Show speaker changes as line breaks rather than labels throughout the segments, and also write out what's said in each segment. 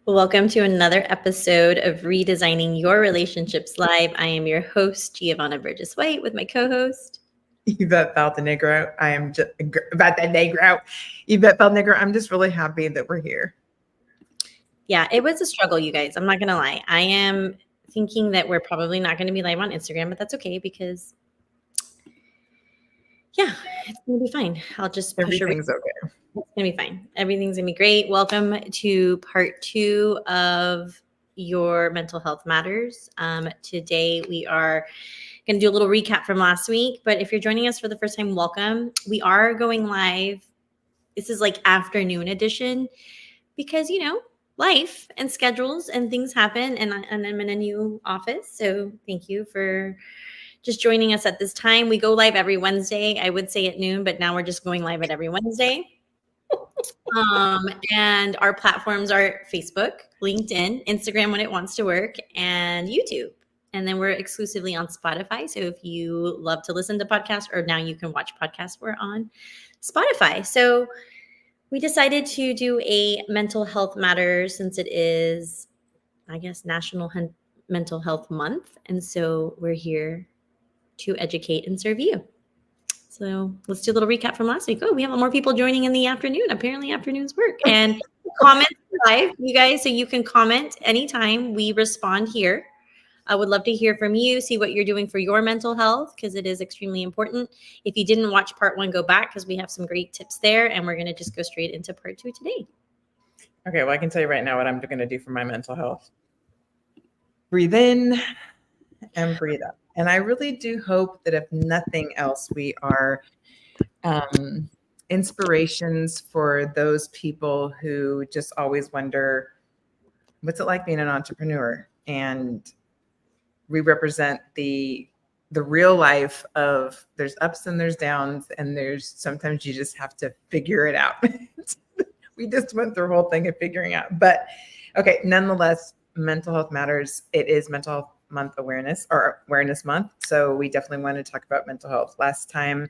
Welcome to another episode of Redesigning Your Relationships Live. I am your host, Geovanna Burgess-White, with my co-host,
Yvette Valdenegro. I am just Yvette Valdenegro. I'm just really happy that we're here.
Yeah, it was a struggle, you guys. I'm not going to lie. I am thinking that we're probably not going to be live on Instagram, but that's okay because, yeah, it's going to be fine. I'll just push
Everything's okay.
It's going to be fine. Everything's going to be great. Welcome to part 2 of Your Mental Health Matters. Today we are going to do a little recap from last week, but if you're joining us for the first time, welcome. We are going live. This is like afternoon edition because, life and schedules and things happen, and I'm in a new office. So thank you for just joining us at this time. We go live every Wednesday. I would say at noon, but now we're just going live at every Wednesday. And our platforms are Facebook, LinkedIn, Instagram when it wants to work, and YouTube. And then we're exclusively on Spotify. So if you love to listen to podcasts, or now you can watch podcasts, we're on Spotify. So we decided to do a mental health matter since it is, I guess, National Mental Health Month. And so we're here to educate and serve you. So let's do a little recap from last week. Oh, we have more people joining in the afternoon. Apparently afternoons work. And comment live, you guys, so you can comment anytime. We respond here. I would love to hear from you, see what you're doing for your mental health, because it is extremely important. If you didn't watch part 1, go back because we have some great tips there. And we're going to just go straight into part 2 today.
Okay, well, I can tell you right now what I'm going to do for my mental health. Breathe in and breathe out. And I really do hope that if nothing else, we are inspirations for those people who just always wonder, what's it like being an entrepreneur? And we represent the real life of there's ups and there's downs, and there's sometimes you just have to figure it out. We just went through the whole thing of figuring out. But okay, nonetheless, mental health matters. It is Mental Health Month awareness month. So we definitely want to talk about mental health. Last time,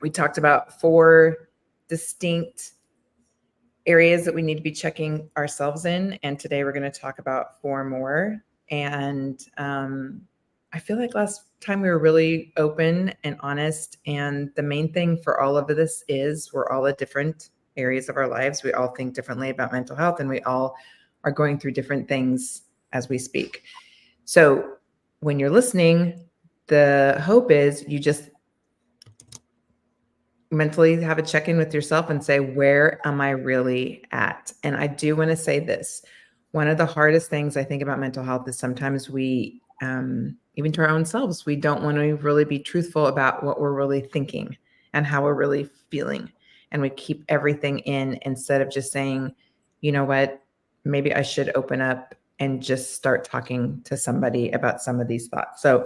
we talked about 4 distinct areas that we need to be checking ourselves in. And today we're going to talk about 4 more. And I feel like last time we were really open and honest. And the main thing for all of this is we're all at different areas of our lives. We all think differently about mental health, and we all are going through different things as we speak. So when you're listening, the hope is you just mentally have a check-in with yourself and say, where am I really at? And I do want to say this. One of the hardest things I think about mental health is sometimes we, even to our own selves, we don't want to really be truthful about what we're really thinking and how we're really feeling. And we keep everything in instead of just saying, you know what, maybe I should open up and just start talking to somebody about some of these thoughts. So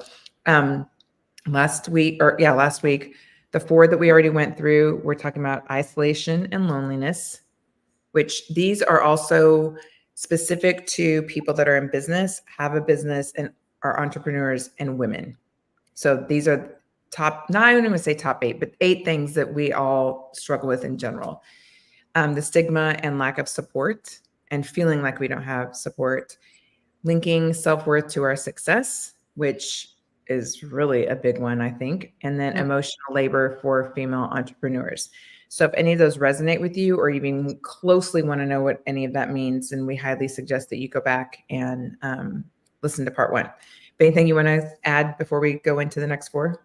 last week, the 4 that we already went through, we're talking about isolation and loneliness, which these are also specific to people that are in business, have a business, and are entrepreneurs and women. So these are not even going to say top 8, but 8 things that we all struggle with in general. The stigma and lack of support, and feeling like we don't have support, linking self-worth to our success, which is really a big one, I think, and then emotional labor for female entrepreneurs. So if any of those resonate with you, or even closely want to know what any of that means, then we highly suggest that you go back and listen to part 1. But anything you want to add before we go into the next 4?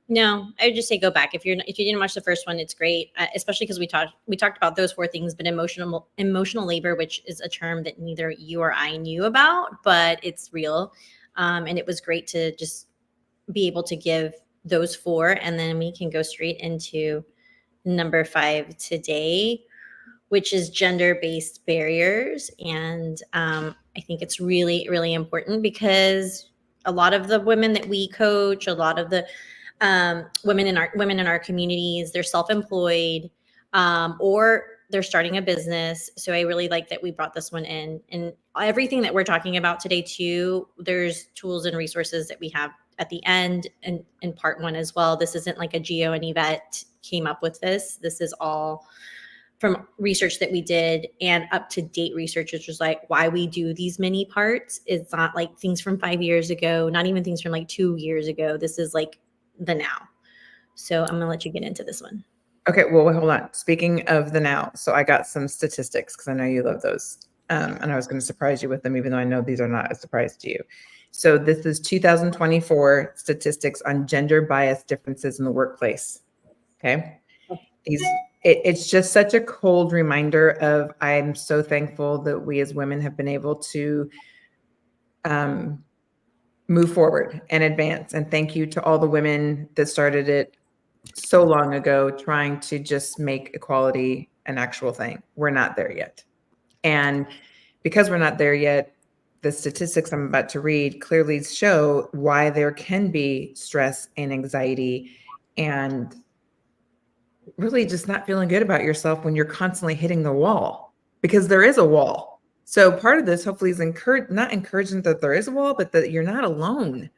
No, I would just say go back. If you didn't watch the first one, it's great, especially because we talked about those 4 things. But emotional labor, which is a term that neither you or I knew about, but it's real, and it was great to just be able to give those 4, and then we can go straight into number 5 today, which is gender-based barriers. And I think it's really, really important because a lot of the women that we coach, a lot of the women in our communities, they're self-employed, or they're starting a business. So I really like that we brought this one in, and everything that we're talking about today too, there's tools and resources that we have at the end and in part 1 as well. This isn't like a Geo and Yvette came up with this. This is all from research that we did and up to date research, which was like why we do these many parts. It's not like things from 5 years ago, not even things from like 2 years ago. This is like the now. So I'm going to let you get into this one.
Okay, well, hold on. Speaking of the now, so I got some statistics because I know you love those. And I was going to surprise you with them, even though I know these are not a surprise to you. So this is 2024 statistics on gender bias differences in the workplace. Okay. It's just such a cold reminder of, I'm so thankful that we as women have been able to move forward and advance. And thank you to all the women that started it so long ago, trying to just make equality an actual thing. We're not there yet. And because we're not there yet, the statistics I'm about to read clearly show why there can be stress and anxiety and really just not feeling good about yourself when you're constantly hitting the wall, because there is a wall. So part of this hopefully is not encouraging that there is a wall, but that you're not alone.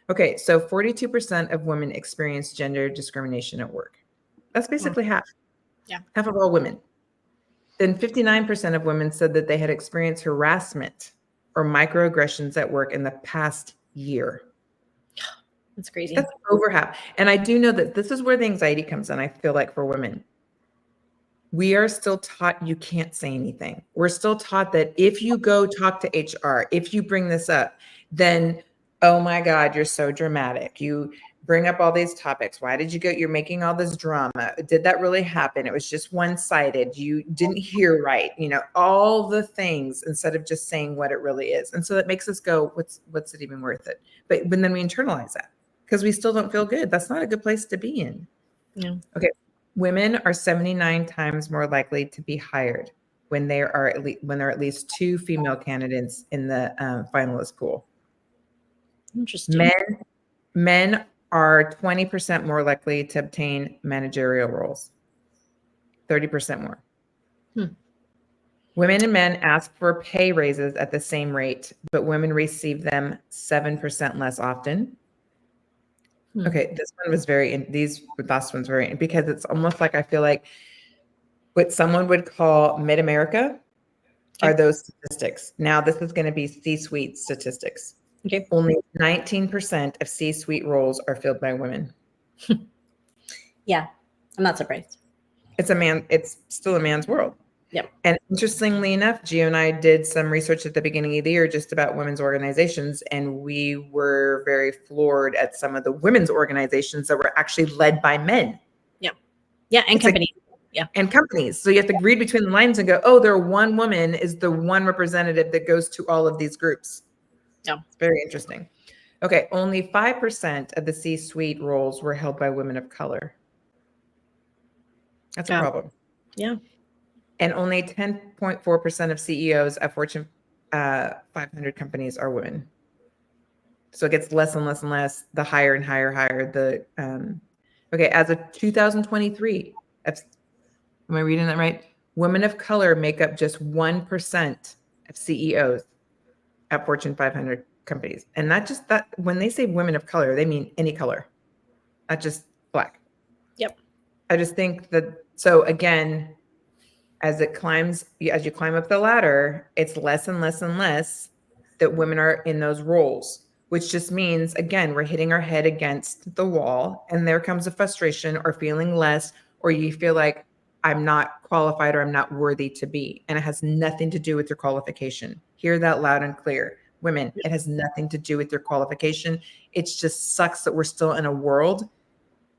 Okay, so 42% of women experience gender discrimination at work. That's basically half.
Yeah.
Half of all women. Then 59% of women said that they had experienced harassment or microaggressions at work in the past year.
That's crazy.
That's over half. And I do know that this is where the anxiety comes in, I feel like, for women. We are still taught you can't say anything. We're still taught that if you go talk to HR, if you bring this up, then, oh my God, you're so dramatic. You bring up all these topics. Why did you go? You're making all this drama. Did that really happen? It was just one-sided. You didn't hear right. You know, all the things, instead of just saying what it really is. And so that makes us go, what's it even worth it? But then we internalize that because we still don't feel good. That's not a good place to be in.
Yeah.
Okay. Women are 79 times more likely to be hired when there are at least 2 female candidates in the finalist pool.
Interesting.
Men are 20% more likely to obtain managerial roles, 30% more. Women and men ask for pay raises at the same rate, but women receive them 7% less often. Okay, this one was these last ones very, because it's almost like I feel like what someone would call mid-America are those statistics. Now this is going to be C-suite statistics.
Okay.
Only 19% of C-suite roles are filled by women.
Yeah, I'm not surprised.
It's still a man's world.
Yep.
And interestingly enough, Gio and I did some research at the beginning of the year just about women's organizations, and we were very floored at some of the women's organizations that were actually led by men.
Yeah. Yeah, and companies.
And companies. So you have to read between the lines and go, oh, their one woman is the one representative that goes to all of these groups.
Yeah.
It's very interesting. Okay, only 5% of the C-suite roles were held by women of color. That's a problem.
Yeah.
And only 10.4% of CEOs at Fortune 500 companies are women. So it gets less and less and less, the higher and higher the, okay, as of 2023, am I reading that right? Women of color make up just 1% of CEOs at Fortune 500 companies. And not just that, when they say women of color, they mean any color, not just Black.
Yep.
I just think that, so again, as you climb up the ladder, it's less and less and less that women are in those roles, which just means, again, we're hitting our head against the wall, and there comes a frustration or feeling less, or you feel like I'm not qualified or I'm not worthy to be. And it has nothing to do with your qualification. Hear that loud and clear. Women, it has nothing to do with your qualification. It just sucks that we're still in a world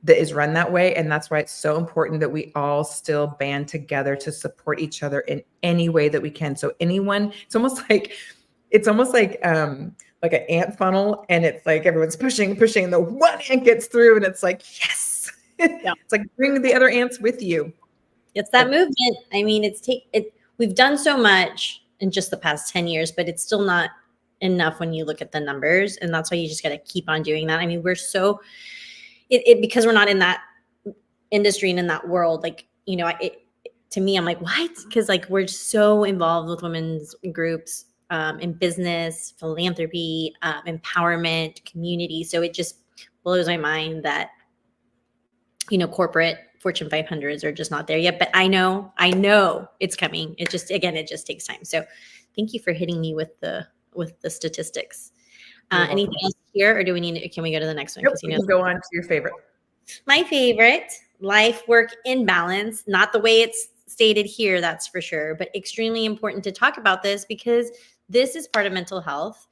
that is run that way. And that's why it's so important that we all still band together to support each other in any way that we can. So anyone, it's almost like an ant funnel, and it's like everyone's pushing, and the one ant gets through, and it's like, yes.
Yeah.
It's like bring the other ants with you.
It's that movement. I mean, we've done so much in just the past 10 years, but it's still not enough when you look at the numbers. And that's why you just got to keep on doing that. I mean, we're so, because we're not in that industry and in that world, like, you know, to me, I'm like, what? Because like, we're so involved with women's groups in business, philanthropy, empowerment, community. So it just blows my mind that, you know, corporate Fortune 500s are just not there yet, but I know it's coming. It just takes time. So thank you for hitting me with the statistics. Anything else here, or can we go to the next one?
Nope, you can go on to your favorite.
My favorite, life work imbalance, not the way it's stated here, that's for sure, but extremely important to talk about this because this is part of mental health.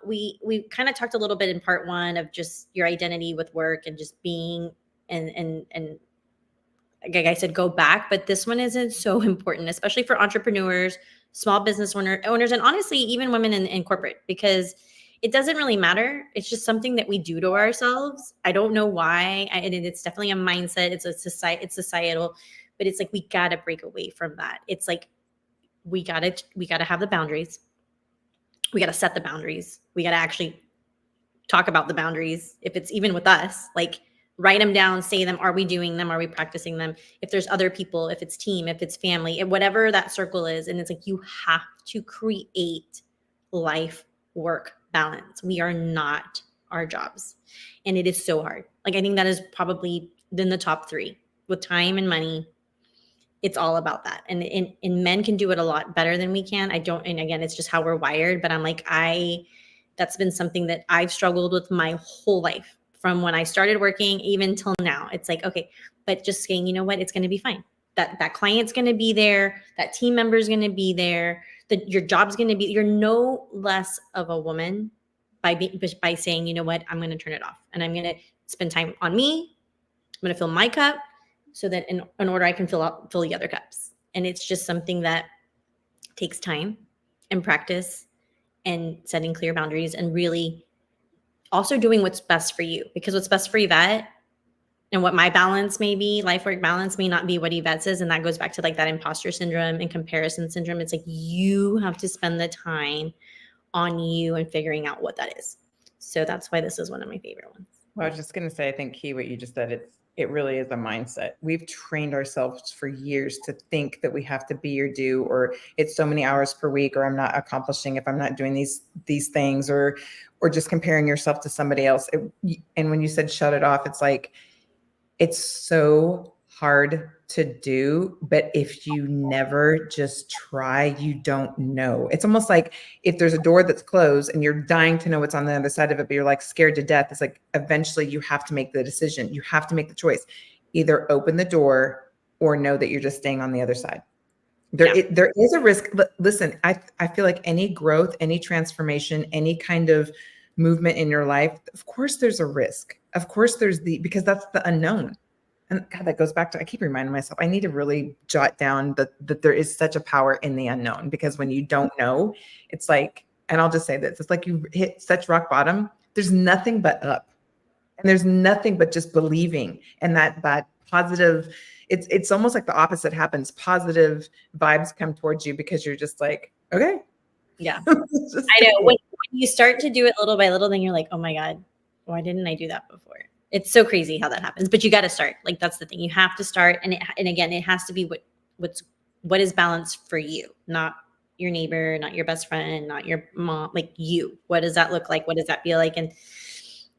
We kind of talked a little bit in part one of just your identity with work and just being and like I said, go back. But this one isn't so important, especially for entrepreneurs, small business owners, and honestly, even women in corporate, because it doesn't really matter. It's just something that we do to ourselves. I don't know why. And it's definitely a mindset. It's societal, but it's like, we got to break away from that. It's like, we got to have the boundaries. We got to set the boundaries. We got to actually talk about the boundaries. If it's even with us, like, write them down, say them. Are we doing them? Are we practicing them? If there's other people, if it's team, if it's family, whatever that circle is. And it's like, you have to create life work balance. We are not our jobs. And it is so hard. Like, I think that is probably in the top 3 with time and money. It's all about that. And men can do it a lot better than we can. And again, it's just how we're wired. But I'm like, that's been something that I've struggled with my whole life, from when I started working even till now. It's like, okay, but just saying, you know what, it's going to be fine. That client's going to be there. That team member is going to be there. Your job's going to be, you're no less of a woman by saying, you know what, I'm going to turn it off and I'm going to spend time on me. I'm going to fill my cup so that in order I can fill the other cups. And it's just something that takes time and practice and setting clear boundaries and really also doing what's best for you, because what's best for Yvette and what my balance may be, life work balance may not be what Yvette says. And that goes back to like that imposter syndrome and comparison syndrome. It's like, you have to spend the time on you and figuring out what that is. So that's why this is one of my favorite ones.
Well, I was just going to say, I think key what you just said, it really is a mindset. We've trained ourselves for years to think that we have to be or do, or it's so many hours per week, or I'm not accomplishing if I'm not doing these things, or just comparing yourself to somebody else. And when you said shut it off, it's like, it's so hard to do, but if you never just try, you don't know. It's almost like if there's a door that's closed and you're dying to know what's on the other side of it, but you're like scared to death. It's like, eventually you have to make the decision. You have to make the choice. Either open the door or know that you're just staying on the other side. There is a risk. Listen, I feel like any growth, any transformation, any kind of movement in your life, of course there's a risk. Of course because that's the unknown. And God, that goes back to, I keep reminding myself, I need to really jot down that there is such a power in the unknown, because when you don't know, it's like, and I'll just say this, it's like you hit such rock bottom. There's nothing but up, and there's nothing but just believing. And that positive, it's almost like the opposite happens. Positive vibes come towards you because you're just like, okay.
Yeah. I know. When you start to do it little by little, then you're like, oh my God, why didn't I do that before? It's so crazy how that happens, but you got to start. Like, that's the thing. You have to start. And again, it has to be what is balanced for you, not your neighbor, not your best friend, not your mom, like you. What does that look like? What does that feel like? And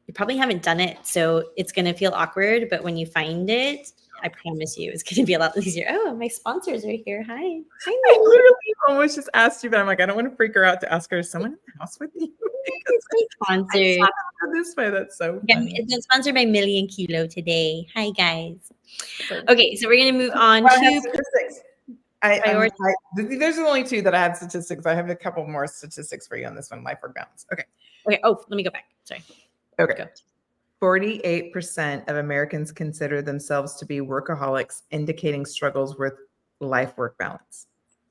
you probably haven't done it, so it's going to feel awkward, but when you find it, I promise you, it's going to be a lot easier. Oh, my sponsors are here. Hi.
I literally almost just asked you, but I'm like, I don't want to freak her out to ask her, is someone in the house with you?
Sponsored.
This way, that's so funny.
It's sponsored by Million Kilo today. Hi, guys. Okay, so we're going to move on to
statistics. There's only 2 that I had statistics. I have a couple more statistics for you on this one, life work balance. Okay.
Oh, let me go back. Sorry.
Okay.
Go.
48% of Americans consider themselves to be workaholics, indicating struggles with life work balance.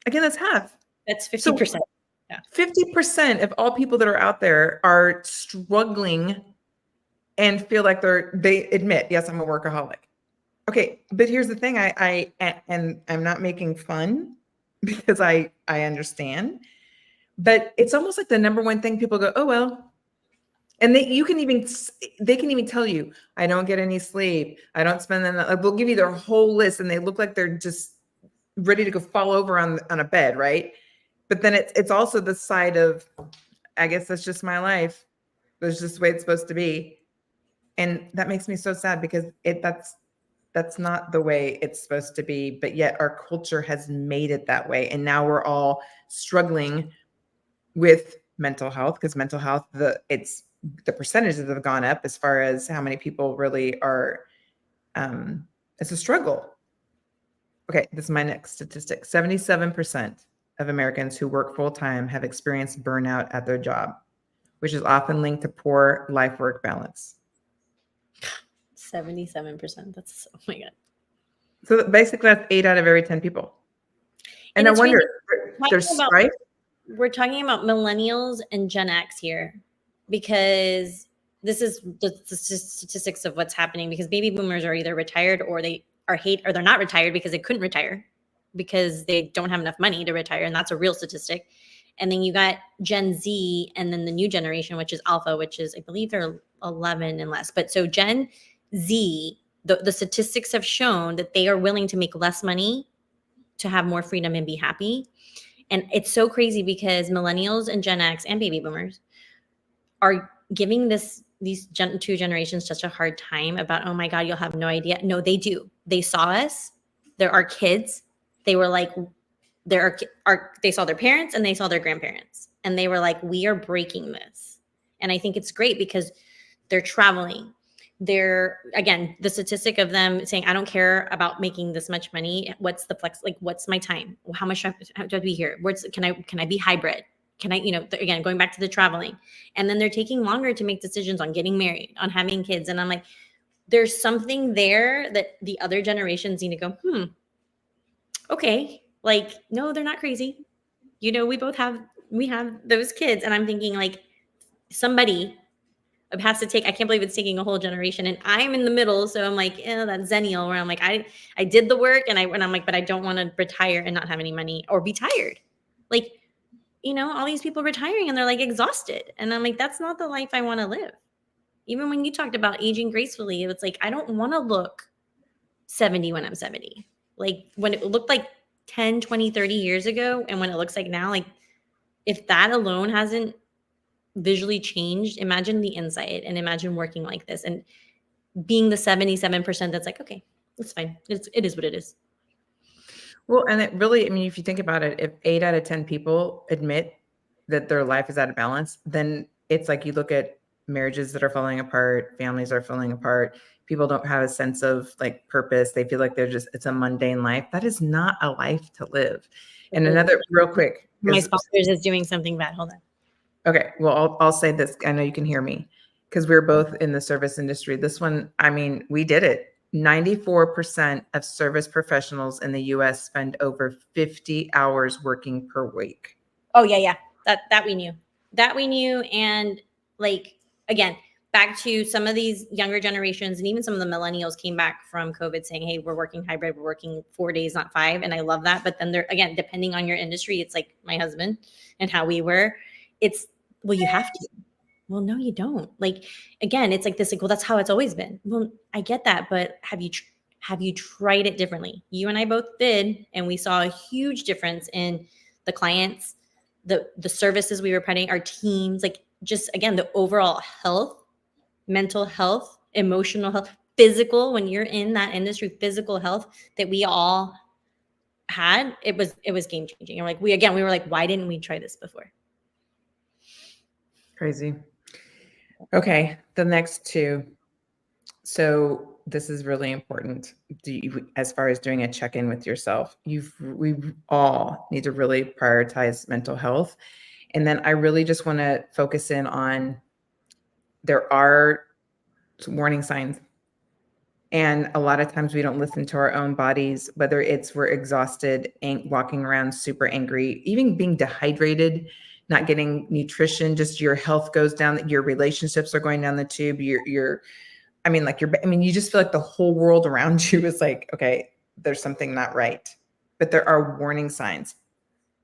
Again, that's half.
That's 50%.
So 50% of all people that are out there are struggling and feel like they admit, yes, I'm a workaholic. Okay, but here's the thing. And I'm not making fun, because I understand, but it's almost like the number one thing people go, oh, well. And they can even tell you, I don't get any sleep. I don't spend them. They'll give you their whole list, and they look like they're just ready to go fall over on a bed, right? But then it's also the side of, I guess that's just my life. That's just the way it's supposed to be. And that makes me so sad, because That's not the way it's supposed to be, but yet our culture has made it that way. And now we're all struggling with mental health, because mental health, the percentages have gone up as far as how many people really are, it's a struggle. Okay, this is my next statistic. 77% of Americans who work full-time have experienced burnout at their job, which is often linked to poor life-work balance.
77%. That's, oh my God.
So basically that's 8 out of every 10 people. And I wonder, there's strife.
We're talking about millennials and Gen X here, because this is the statistics of what's happening, because baby boomers are either retired or they're not retired because they couldn't retire because they don't have enough money to retire. And that's a real statistic. And then you got Gen Z, and then the new generation, which is Alpha, which is, I believe they're 11 and less. But so Gen Z, the statistics have shown that they are willing to make less money to have more freedom and be happy. And it's so crazy because millennials and Gen X and baby boomers are giving these two generations such a hard time about, oh my God, you'll have no idea. No, they do. They saw us. They're our kids. They were like, they saw their parents and they saw their grandparents. And they were like, we are breaking this. And I think it's great because they're traveling. They're, again, the statistic of them saying, I don't care about making this much money. What's the flex? Like, what's my time? How much do I have to be here? Can I be hybrid? Can I, again, going back to the traveling. And then they're taking longer to make decisions on getting married, on having kids. And I'm like, there's something there that the other generations need to go, okay. Like, no, they're not crazy. We have those kids. And I'm thinking like somebody has to take, I can't believe it's taking a whole generation. And I'm in the middle. So I'm like, that zennial where I'm like, I did the work and I'm like, but I don't want to retire and not have any money or be tired. Like, all these people retiring and they're like exhausted. And I'm like, that's not the life I want to live. Even when you talked about aging gracefully, it's like, I don't want to look 70 when I'm 70. Like when it looked like 10, 20, 30 years ago. And when it looks like now, like if that alone hasn't visually changed, imagine the insight and imagine working like this and being the 77% that's like, okay, it's fine. It is what it is.
Well, and it really, I mean, if you think about it, if 8 out of 10 people admit that their life is out of balance, then it's like you look at marriages that are falling apart, families are falling apart. People don't have a sense of like purpose. They feel like it's a mundane life. That is not a life to live. And another real quick.
My sponsors is doing something bad. Hold on.
Okay. Well, I'll say this. I know you can hear me because we're both in the service industry. This one, I mean, we did it. 94% of service professionals in the US spend over 50 hours working per week.
Oh, yeah. That we knew. And like, again, back to some of these younger generations and even some of the millennials came back from COVID saying, hey, we're working hybrid, we're working 4 days, not 5. And I love that. But then they're, again, depending on your industry, it's like my husband and how we were, it's, well, you have to. Well, no, you don't. Like, again, it's like this, like, well, that's how it's always been. Well, I get that, but have you tried it differently? You and I both did, and we saw a huge difference in the clients, the services we were providing, our teams, like just, again, the overall health, mental health, emotional health, physical, when you're in that industry, physical health that we all had, it was game changing. And like, we were like, why didn't we try this before?
Crazy. Okay, the next two. So this is really important. As far as doing a check-in with yourself, we all need to really prioritize mental health. And then I really just want to focus in on, there are warning signs. And a lot of times we don't listen to our own bodies, whether it's we're exhausted, walking around super angry, even being dehydrated, not getting nutrition, just your health goes down, your relationships are going down the tube. You just feel like the whole world around you is like, okay, there's something not right. But there are warning signs.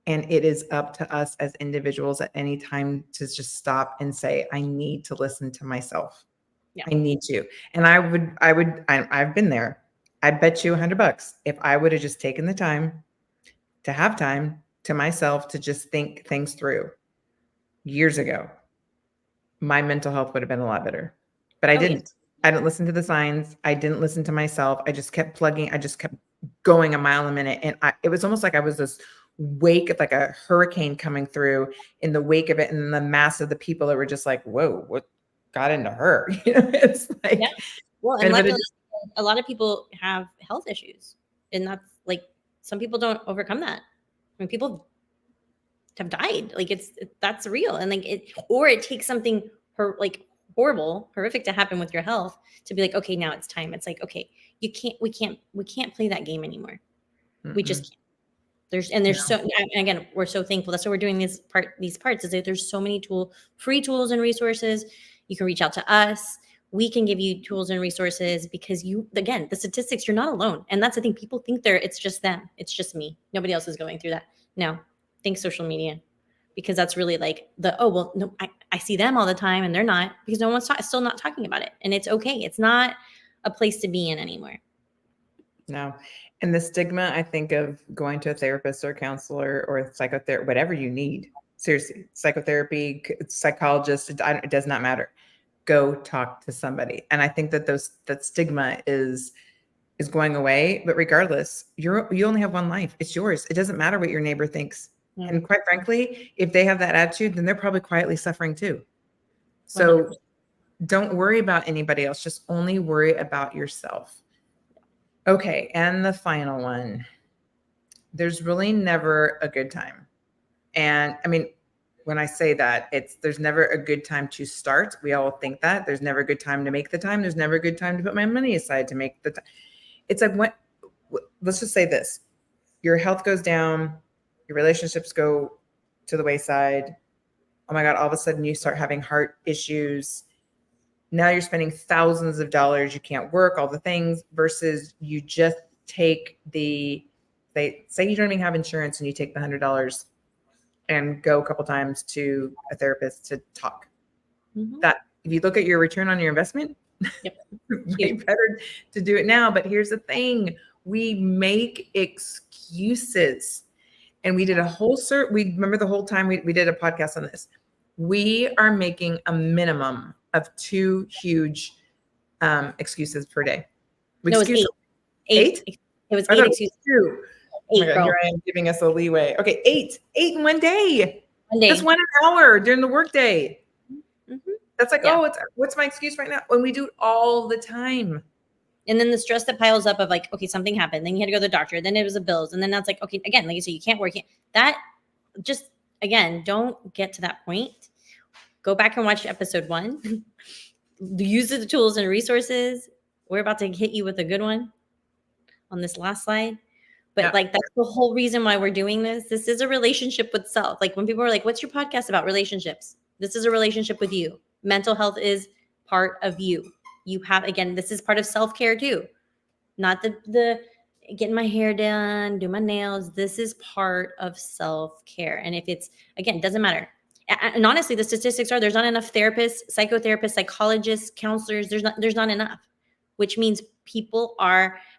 And it is up to us as individuals at any time to just stop and say, I need to listen to myself. Yeah. I need to. And I've been there. I bet you $100 if I would have just taken the time to have time to myself to just think things through years ago, my mental health would have been a lot better, but I didn't. I didn't listen to the signs. I didn't listen to myself. I just kept plugging. I just kept going a mile a minute. And it was almost like I was this wake of like a hurricane coming through in the wake of it. And the mass of the people that were just like, whoa, what got into her? It's like,
Yeah. Well, and luckily, a lot of people have health issues, and that's like, some people don't overcome that. I mean, people have died. Like that's real. And like it takes something like horrible, horrific to happen with your health to be like, okay, now it's time. It's like, okay, we can't play that game anymore. We just can't. There's so, and again, we're so thankful. That's why we're doing these parts, is that there's so many free tools and resources. You can reach out to us. We can give you tools and resources, because again, the statistics, you're not alone. And that's the thing. People think it's just them. It's just me. Nobody else is going through that. No, thanks social media, because that's really like no, I see them all the time and they're not, because no one's still not talking about it. And it's okay. It's not a place to be in anymore.
No. And the stigma, I think, of going to a therapist or counselor or psychotherapist, whatever you need, seriously, psychotherapy, psychologist, it does not matter. Go talk to somebody. And I think that that stigma is going away. But regardless, you only have one life. It's yours. It doesn't matter what your neighbor thinks. Mm-hmm. And quite frankly, if they have that attitude, then they're probably quietly suffering too. So 100%. Don't worry about anybody else. Just only worry about yourself. Okay. And the final one, there's really never a good time. And I mean, when I say that, there's never a good time to start. We all think that. There's never a good time to make the time. There's never a good time to put my money aside to make the time. It's like, let's just say this. Your health goes down. Your relationships go to the wayside. Oh my God, all of a sudden you start having heart issues. Now you're spending thousands of dollars. You can't work, all the things, versus you just take say you don't even have insurance and you take the $100 and go a couple times to a therapist to talk. Mm-hmm. That if you look at your return on your investment, yep. Way better to do it now. But here's the thing. We make excuses. And we did a whole we remember the whole time we did a podcast on this. We are making a minimum of 2 huge excuses per day.
No, it was 8. It was 8 excuses.
2. Oh my God, here I am giving us a leeway. Okay, 8 in one day. That's 1 hour during the workday. Mm-hmm. That's like, what's my excuse right now? When we do it all the time.
And then the stress that piles up of like, okay, something happened. Then you had to go to the doctor. Then it was the bills. And then that's like, okay, again, like you say, you can't work. That just, again, don't get to that point. Go back and watch episode 1. Use the tools and resources. We're about to hit you with a good one on this last slide. But like, that's the whole reason why we're doing this. This is a relationship with self. Like when people are like, what's your podcast about? Relationships. This is a relationship with you. Mental health is part of you. You have, again, this is part of self-care too. Not the getting my hair done, do my nails. This is part of self-care. And if it's, again, it doesn't matter. And honestly, the statistics are there's not enough therapists, psychotherapists, psychologists, counselors. There's not enough, which means people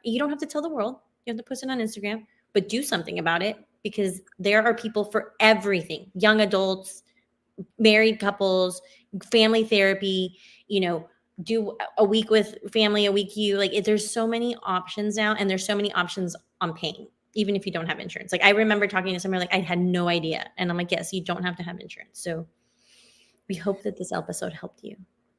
you don't have to tell the world. You have to post it on Instagram, but do something about it, because there are people for everything. Young adults, married couples, family therapy, do a week with family, a week you, like there's so many options now, and there's so many options on paying, even if you don't have insurance. Like I remember talking to somebody like I had no idea. And I'm like, yes, you don't have to have insurance. So we hope that this episode helped you.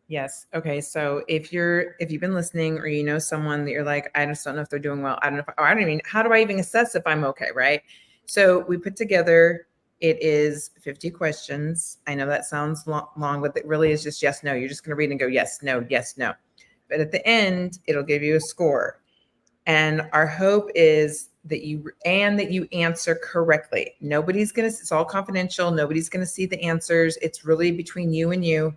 Yes. Okay. So if you've been listening, or you know someone that you're like, I just don't know if they're doing well. I don't know how do I even assess if I'm okay? Right. So we put together, it is 50 questions. I know that sounds long, but it really is just yes, no. You're just going to read and go, yes, no, yes, no. But at the end, it'll give you a score. And our hope is that you answer correctly. It's all confidential. Nobody's going to see the answers. It's really between you and you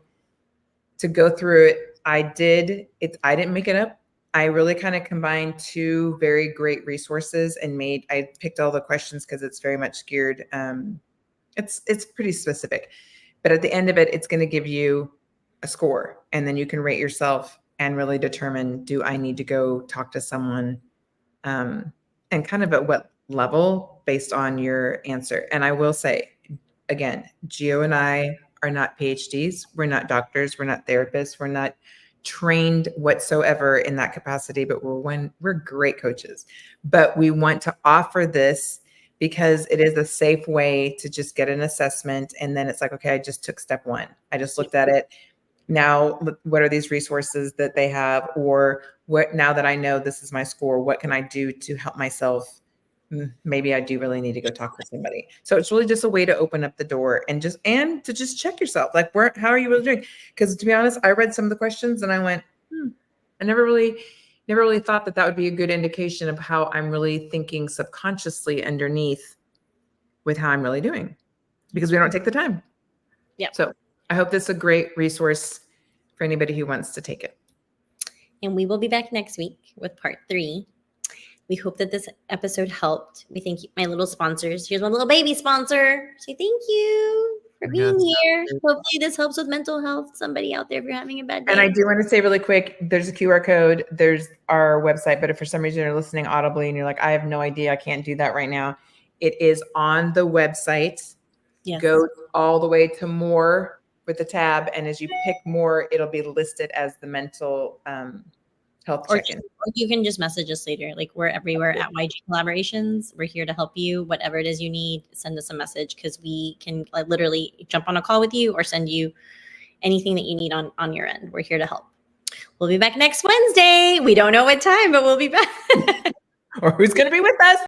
to go through it. I didn't make it up. I really kind of combined 2 very great resources and I picked all the questions because it's very much geared. It's pretty specific, but at the end of it, it's going to give you a score, and then you can rate yourself and really determine, do I need to go talk to someone, and kind of at what level based on your answer. And I will say, again, Geo and I are not PhDs. We're not doctors. We're not therapists. We're not trained whatsoever in that capacity, but we're great coaches. But we want to offer this because it is a safe way to just get an assessment. And then it's like, okay, I just took step one. I just looked at it. Now, what are these resources that they have? Or what, now that I know this is my score, what can I do to help myself? Maybe I do really need to go talk with somebody. So it's really just a way to open up the door and to just check yourself. Like, how are you really doing? Because to be honest, I read some of the questions and I went, I never really thought that would be a good indication of how I'm really thinking subconsciously underneath with how I'm really doing, because we don't take the time.
Yeah.
So I hope this is a great resource for anybody who wants to take it.
And we will be back next week with part 3. We hope that this episode helped. We thank my little sponsors. Here's my little baby sponsor. Say thank you for being here. Hopefully this helps with mental health. Somebody out there, if you're having a bad day.
And I do want to say really quick, there's a QR code. There's our website. But if for some reason you're listening audibly and you're like, I have no idea, I can't do that right now, it is on the website.
Yes.
Go all the way to more with the tab. And as you pick more, it'll be listed as the mental health check-in.
Or you can just message us later. Like, we're everywhere at YG Collaborations. We're here to help you. Whatever it is you need, send us a message, because we can literally jump on a call with you or send you anything that you need on your end. We're here to help. We'll be back next Wednesday. We don't know what time, but we'll be back.
Or who's going to be with us.